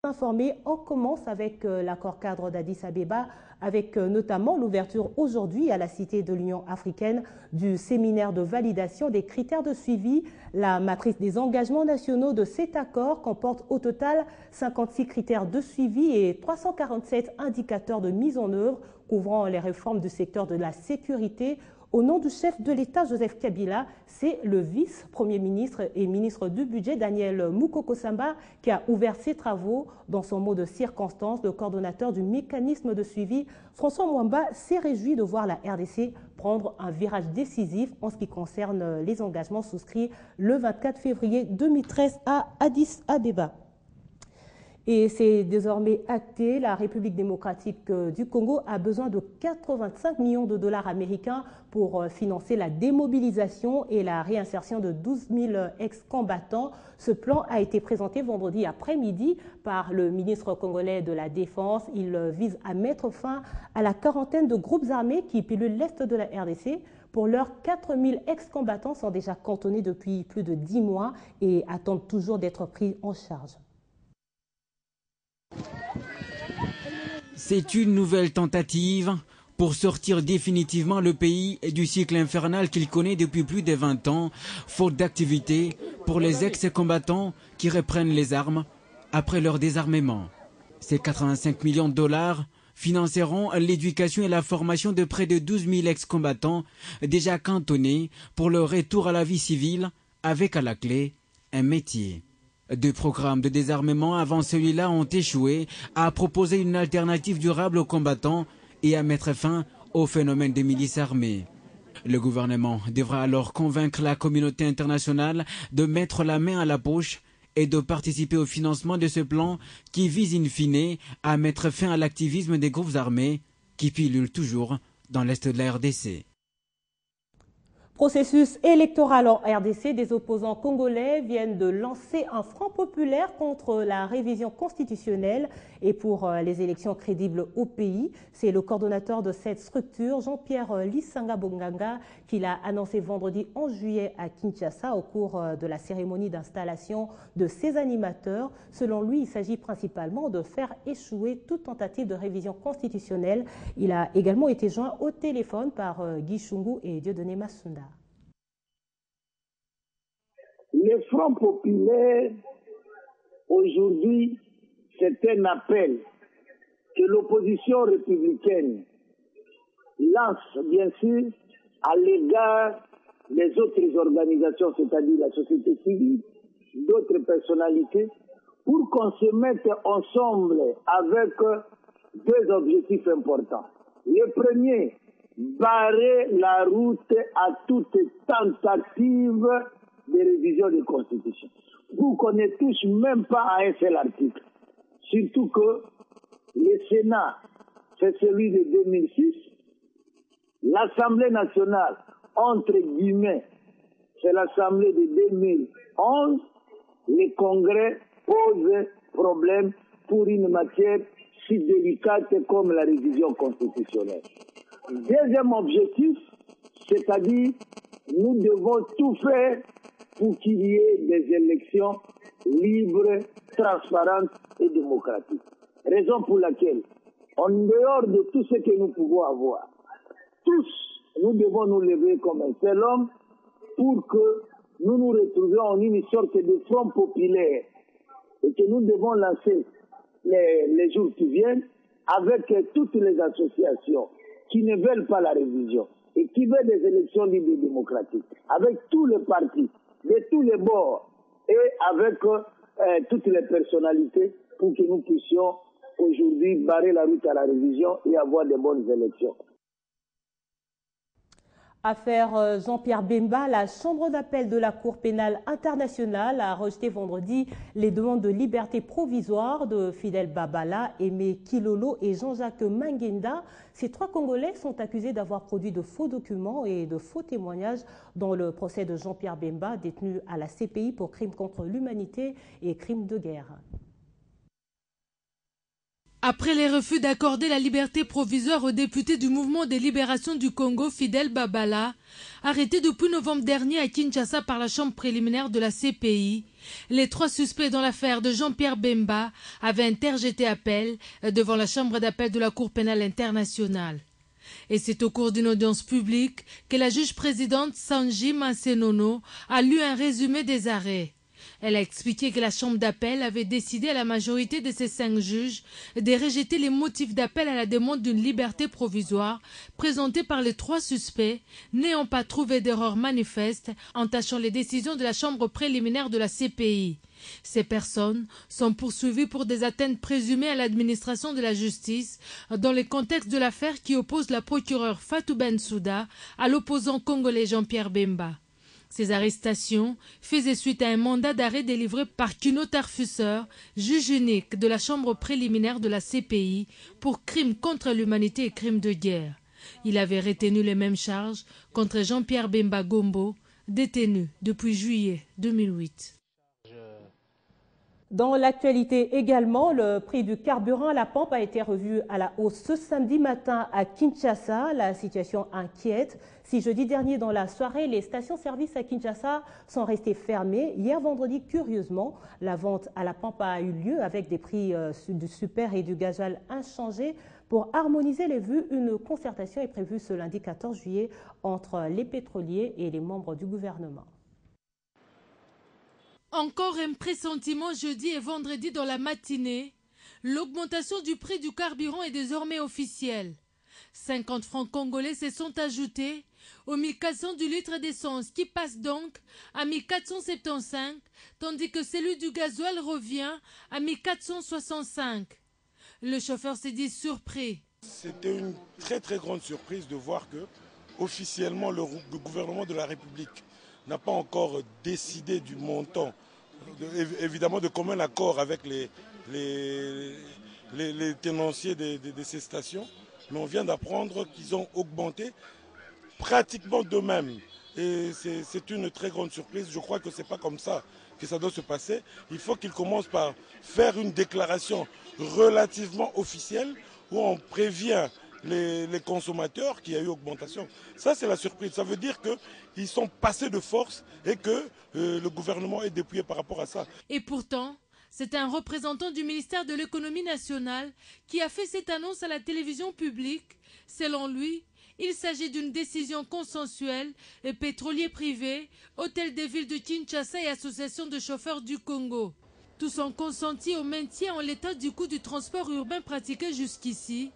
Informés, on commence avec l'accord cadre d'Addis Abeba, avec notamment l'ouverture aujourd'hui à la Cité de l'Union africaine du séminaire de validation des critères de suivi. La matrice des engagements nationaux de cet accord comporte au total 56 critères de suivi et 347 indicateurs de mise en œuvre couvrant les réformes du secteur de la sécurité. Au nom du chef de l'État, Joseph Kabila, c'est le vice-premier ministre et ministre du Budget, Daniel Mukoko-Samba, qui a ouvert ses travaux. Dans son mot de circonstance, le coordonnateur du mécanisme de suivi, François Mwamba, s'est réjoui de voir la RDC prendre un virage décisif en ce qui concerne les engagements souscrits le 24 février 2013 à Addis Abeba. Et c'est désormais acté, la République démocratique du Congo a besoin de 85 millions de dollars américains pour financer la démobilisation et la réinsertion de 12 000 ex-combattants. Ce plan a été présenté vendredi après-midi par le ministre congolais de la Défense. Il vise à mettre fin à la quarantaine de groupes armés qui pilulent l'est de la RDC. Pour l'heure, 4 000 ex-combattants sont déjà cantonnés depuis plus de 10 mois et attendent toujours d'être pris en charge. C'est une nouvelle tentative pour sortir définitivement le pays du cycle infernal qu'il connaît depuis plus de 20 ans, faute d'activité pour les ex-combattants qui reprennent les armes après leur désarmement. Ces 85 millions de dollars financeront l'éducation et la formation de près de 12 000 ex-combattants déjà cantonnés pour leur retour à la vie civile avec à la clé un métier. Deux programmes de désarmement avant celui-là ont échoué à proposer une alternative durable aux combattants et à mettre fin au phénomène des milices armées. Le gouvernement devra alors convaincre la communauté internationale de mettre la main à la poche et de participer au financement de ce plan qui vise in fine à mettre fin à l'activisme des groupes armés qui pilulent toujours dans l'est de la RDC. Processus électoral en RDC, des opposants congolais viennent de lancer un front populaire contre la révision constitutionnelle et pour les élections crédibles au pays. C'est le coordonnateur de cette structure, Jean-Pierre Lissanga Bonganga, qui l'a annoncé vendredi 11 juillet à Kinshasa au cours de la cérémonie d'installation de ses animateurs. Selon lui, il s'agit principalement de faire échouer toute tentative de révision constitutionnelle. Il a également été joint au téléphone par Guy Chungu et Dieudonné Massunda. Le Front populaire, aujourd'hui, c'est un appel que l'opposition républicaine lance, bien sûr, à l'égard des autres organisations, c'est-à-dire la société civile, d'autres personnalités, pour qu'on se mette ensemble avec deux objectifs importants. Le premier, barrer la route à toute tentative de révision de constitution. Vous qu'on ne touche même pas à un seul article. Surtout que le Sénat, c'est celui de 2006. L'Assemblée nationale, entre guillemets, c'est l'Assemblée de 2011. Le Congrès pose problème pour une matière si délicate comme la révision constitutionnelle. Deuxième objectif, c'est-à-dire nous devons tout faire pour qu'il y ait des élections libres, transparentes et démocratiques. Raison pour laquelle, en dehors de tout ce que nous pouvons avoir, tous, nous devons nous lever comme un seul homme pour que nous nous retrouvions en une sorte de front populaire et que nous devons lancer les jours qui viennent avec toutes les associations qui ne veulent pas la révision et qui veulent des élections libres et démocratiques, avec tous les partis, de tous les bords et avec toutes les personnalités pour que nous puissions aujourd'hui barrer la route à la révision et avoir de bonnes élections. Affaire Jean-Pierre Bemba, la Chambre d'appel de la Cour pénale internationale a rejeté vendredi les demandes de liberté provisoire de Fidel Babala, Aimé Kilolo et Jean-Jacques Mangenda. Ces trois Congolais sont accusés d'avoir produit de faux documents et de faux témoignages dans le procès de Jean-Pierre Bemba, détenu à la CPI pour crimes contre l'humanité et crimes de guerre. Après les refus d'accorder la liberté provisoire au député du mouvement de libération du Congo, Fidel Babala, arrêté depuis novembre dernier à Kinshasa par la chambre préliminaire de la CPI, les 3 suspects dans l'affaire de Jean-Pierre Bemba avaient interjeté appel devant la chambre d'appel de la Cour pénale internationale. Et c'est au cours d'une audience publique que la juge-présidente Sanji Mansenono a lu un résumé des arrêts. Elle a expliqué que la chambre d'appel avait décidé à la majorité de ces 5 juges de rejeter les motifs d'appel à la demande d'une liberté provisoire présentée par les 3 suspects, n'ayant pas trouvé d'erreur manifeste entachant les décisions de la chambre préliminaire de la CPI. Ces personnes sont poursuivies pour des atteintes présumées à l'administration de la justice dans le contexte de l'affaire qui oppose la procureure Fatou Bensouda à l'opposant congolais Jean-Pierre Bemba. Ces arrestations faisaient suite à un mandat d'arrêt délivré par Kuno Tarfusser, juge unique de la chambre préliminaire de la CPI pour crimes contre l'humanité et crimes de guerre. Il avait retenu les mêmes charges contre Jean-Pierre Bemba Gombo, détenu depuis juillet 2008. Dans l'actualité également, le prix du carburant à la pompe a été revu à la hausse ce samedi matin à Kinshasa. La situation inquiète. Si jeudi dernier dans la soirée, les stations-service à Kinshasa sont restées fermées, hier vendredi, curieusement, la vente à la pompe a eu lieu avec des prix du super et du gasoil inchangés. Pour harmoniser les vues, une concertation est prévue ce lundi 14 juillet entre les pétroliers et les membres du gouvernement. Encore un pressentiment jeudi et vendredi dans la matinée. L'augmentation du prix du carburant est désormais officielle. 50 francs congolais se sont ajoutés aux 1400 du litre d'essence qui passe donc à 1475, tandis que celui du gasoil revient à 1465. Le chauffeur s'est dit surpris. C'était une très très grande surprise de voir que officiellement le gouvernement de la République n'a pas encore décidé du montant, évidemment de commun accord avec les tenanciers de ces stations, mais on vient d'apprendre qu'ils ont augmenté pratiquement d'eux-mêmes. Et c'est une très grande surprise. Je crois que ce n'est pas comme ça que ça doit se passer. Il faut qu'ils commencent par faire une déclaration relativement officielle où on prévient les consommateurs qu'il y a eu augmentation. Ça, c'est la surprise. Ça veut dire qu'ils sont passés de force et que le gouvernement est dépouillé par rapport à ça. Et pourtant, c'est un représentant du ministère de l'économie nationale qui a fait cette annonce à la télévision publique. Selon lui, il s'agit d'une décision consensuelle et pétroliers privés, hôtel de ville de Kinshasa et association de chauffeurs du Congo. Tous ont consenti au maintien en l'état du coût du transport urbain pratiqué jusqu'ici.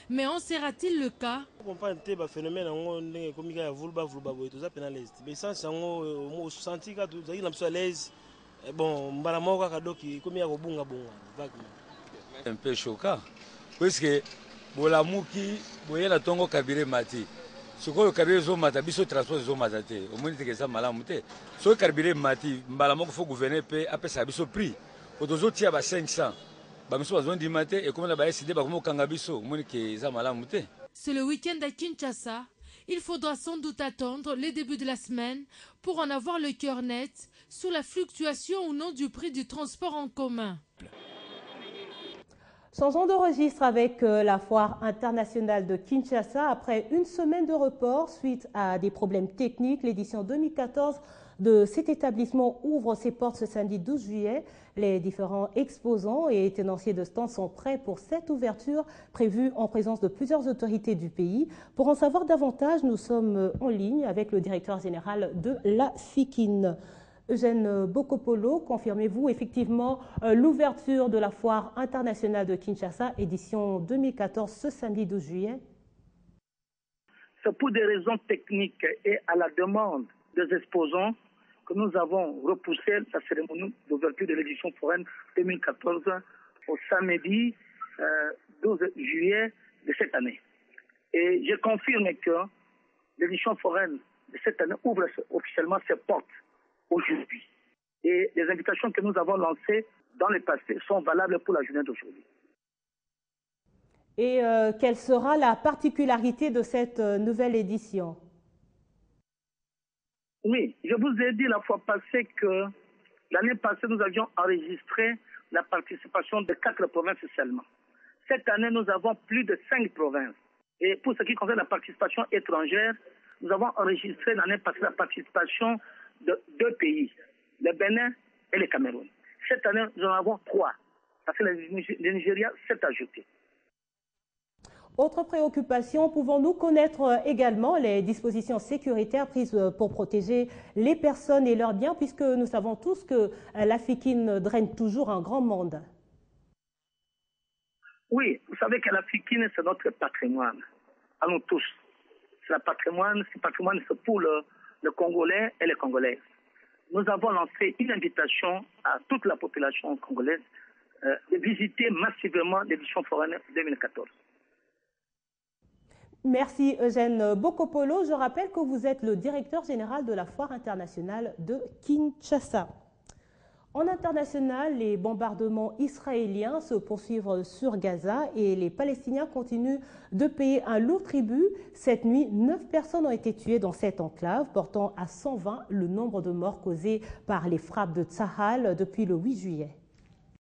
Mais en sera-t-il le cas? Un peu choquant, puisque bolamuki boyela tongo kabire mati. Soko kabire zo mata biso transport zo mata te. Omoni te kesa malamu te. So kabire mati mbalamoko faut gouverner pe apesa biso prix. Otozo tia ba 500. C'est le week-end à Kinshasa. Il faudra sans doute attendre le début de la semaine pour en avoir le cœur net sur la fluctuation ou non du prix du transport en commun. Changeons de registre avec la foire internationale de Kinshasa. Après une semaine de report suite à des problèmes techniques, l'édition 2014 de cet établissement ouvre ses portes ce samedi 12 juillet. Les différents exposants et tenanciers de stands sont prêts pour cette ouverture prévue en présence de plusieurs autorités du pays. Pour en savoir davantage, nous sommes en ligne avec le directeur général de la FICIN. Eugène Bokopolo, confirmez-vous effectivement l'ouverture de la foire internationale de Kinshasa, édition 2014, ce samedi 12 juillet? C'est pour des raisons techniques et à la demande des exposants que nous avons repoussé la cérémonie d'ouverture de l'édition foraine 2014 au samedi 12 juillet de cette année. Et je confirme que l'édition foraine de cette année ouvre officiellement ses portes aujourd'hui. Et les invitations que nous avons lancées dans le passé sont valables pour la journée d'aujourd'hui. Et quelle sera la particularité de cette nouvelle édition? Oui, je vous ai dit la fois passée que l'année passée, nous avions enregistré la participation de 4 provinces seulement. Cette année, nous avons plus de 5 provinces. Et pour ce qui concerne la participation étrangère, nous avons enregistré l'année passée la participation de 2 pays, le Bénin et le Cameroun. Cette année, nous en avons 3, parce que le Nigeria s'est ajouté. Autre préoccupation, pouvons-nous connaître également les dispositions sécuritaires prises pour protéger les personnes et leurs biens, puisque nous savons tous que l'Afrikine draine toujours un grand monde? Oui, vous savez que l'Afrikine, c'est notre patrimoine, à nous tous. C'est le patrimoine, c'est pour le Congolais et les Congolaises. Nous avons lancé une invitation à toute la population congolaise de visiter massivement l'édition foraine 2014. Merci Eugène Bokopolo. Je rappelle que vous êtes le directeur général de la Foire internationale de Kinshasa. En international, les bombardements israéliens se poursuivent sur Gaza et les Palestiniens continuent de payer un lourd tribut. Cette nuit, 9 personnes ont été tuées dans cette enclave, portant à 120 le nombre de morts causés par les frappes de Tsahal depuis le 8 juillet.